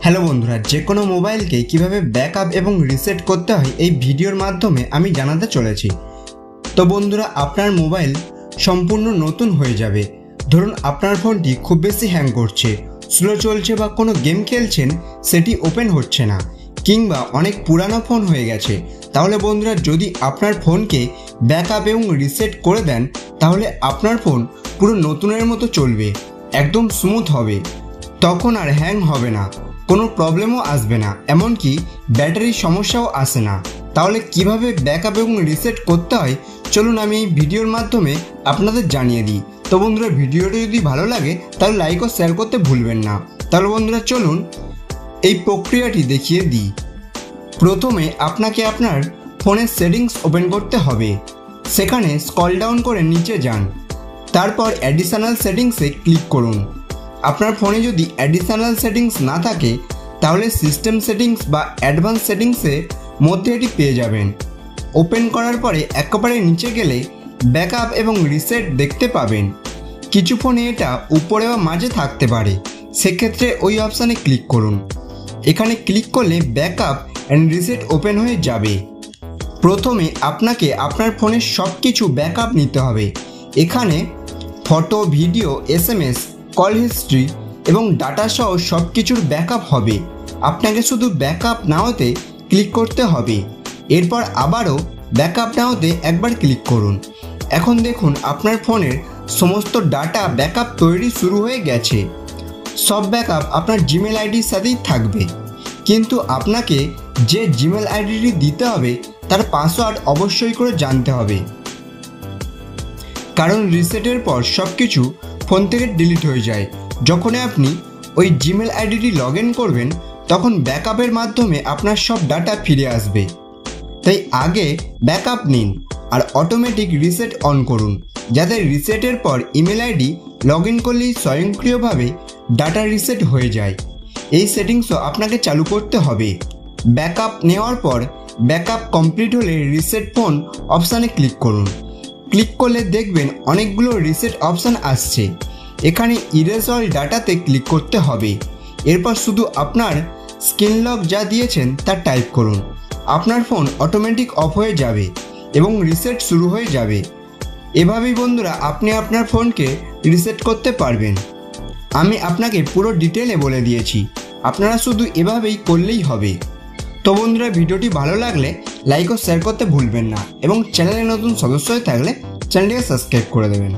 Hello বন্ধুরা, যে কোনো মোবাইলকে কিভাবে ব্যাকআপ এবং রিসেট করতে হয় এই ভিডিওর মাধ্যমে আমি জানাতে চলেছি। তো বন্ধুরা, আপনার মোবাইল সম্পূর্ণ নতুন হয়ে যাবে। ধরুন আপনার ফোনটি খুব বেশি হ্যাং করছে, স্লো চলছে বা কোনো গেম খেলছেন সেটি ওপেন হচ্ছে না, কিংবা অনেক পুরানো ফোন হয়ে গেছে। তাহলে বন্ধুরা, যদি আপনার ফোনকে ব্যাকআপ এবং রিসেট করে দেন তাহলে আপনার ফোন পুরো নতুনের মতো চলবে, একদম স্মুথ হবে, তখন আর হ্যাং হবে না, কোনো প্রবলেমও আসবে না, এমনকি ব্যাটারির সমস্যাও আসে না। তাহলে কিভাবে ব্যাকআপ এবং রিসেট করতে হয় চলুন আমি এই ভিডিওর মাধ্যমে আপনাদের জানিয়ে দিই। তো বন্ধুরা, ভিডিওটি যদি ভালো লাগে তাহলে লাইক ও শেয়ার করতে ভুলবেন না। তাহলে বন্ধুরা চলুন এই প্রক্রিয়াটি দেখিয়ে দিই। প্রথমে আপনাকে আপনার ফোনের সেটিংস ওপেন করতে হবে, সেখানে স্ক্রল ডাউন করে নিচে যান, তারপর অ্যাডিশনাল সেটিংসে ক্লিক করুন। আপনার ফোনে যদি অ্যাডিশনাল সেটিংস না থাকে তাহলে সিস্টেম সেটিংস বা অ্যাডভান্স সেটিংসের মধ্যে এটি পেয়ে যাবেন। ওপেন করার পরে একেবারে নিচে গেলে ব্যাকআপ এবং রিসেট দেখতে পাবেন। কিছু ফোনে এটা উপরে বা মাঝে থাকতে পারে, সেক্ষেত্রে ওই অপশানে ক্লিক করুন। এখানে ক্লিক করলে ব্যাকআপ অ্যান্ড রিসেট ওপেন হয়ে যাবে। প্রথমে আপনাকে আপনার ফোনের সব কিছু ব্যাকআপ নিতে হবে। এখানে photo, video, SMS, call history এবং ডাটা সহ সব কিছুর ব্যাকআপ হবে। আপনাকে শুধু ব্যাকআপ নাওতে ক্লিক করতে হবে, এরপর আবারও ব্যাকআপ নাওতে একবার ক্লিক করুন। এখন দেখুন আপনার ফোনের সমস্ত ডাটা ব্যাকআপ তৈরি শুরু হয়ে গেছে। সব ব্যাকআপ আপনার জিমেল আইডির সাথেই থাকবে, কিন্তু আপনাকে যে জিমেল আইডিটি দিতে হবে তার পাসওয়ার্ড অবশ্যই করে জানতে হবে, কারণ রিসেটের পর সব কিছু ফোন থেকে ডিলিট হয়ে যায়। যখন আপনি ওই জিমেল আইডিটি লগ ইন করবেন তখন ব্যাকআপের মাধ্যমে আপনার সব ডাটা ফিরে আসবে। তাই আগে ব্যাকআপ নিন আর অটোমেটিক রিসেট অন করুন, যাতে রিসেটের পর ইমেল আইডি লগ ইন করলেই স্বয়ংক্রিয়ভাবে ডাটা রিসেট হয়ে যায়। এই সেটিংসও আপনাকে চালু করতে হবে। ব্যাকআপ নেওয়ার পর ব্যাকআপ কমপ্লিট হলে রিসেট ফোন অপশানে ক্লিক করুন। ক্লিক করলে দেখবেন অনেকগুলো রিসেট অপশান আসছে। এখানে ইরেজ অল ডাটাতে ক্লিক করতে হবে, এরপর শুধু আপনার স্ক্রিন লক যা দিয়েছেন তা টাইপ করুন। আপনার ফোন অটোমেটিক অফ হয়ে যাবে এবং রিসেট শুরু হয়ে যাবে। এভাবেই বন্ধুরা আপনি আপনার ফোনকে রিসেট করতে পারবেন। আমি আপনাকে পুরো ডিটেলে বলে দিয়েছি, আপনারা শুধু এভাবেই করলেই হবে। তো বন্ধুরা, ভিডিওটি ভালো লাগলে লাইক ও শেয়ার করতে ভুলবেন না এবং চ্যানেলে নতুন সদস্য হয়ে থাকলে চ্যানেলটিকে সাবস্ক্রাইব করে দেবেন।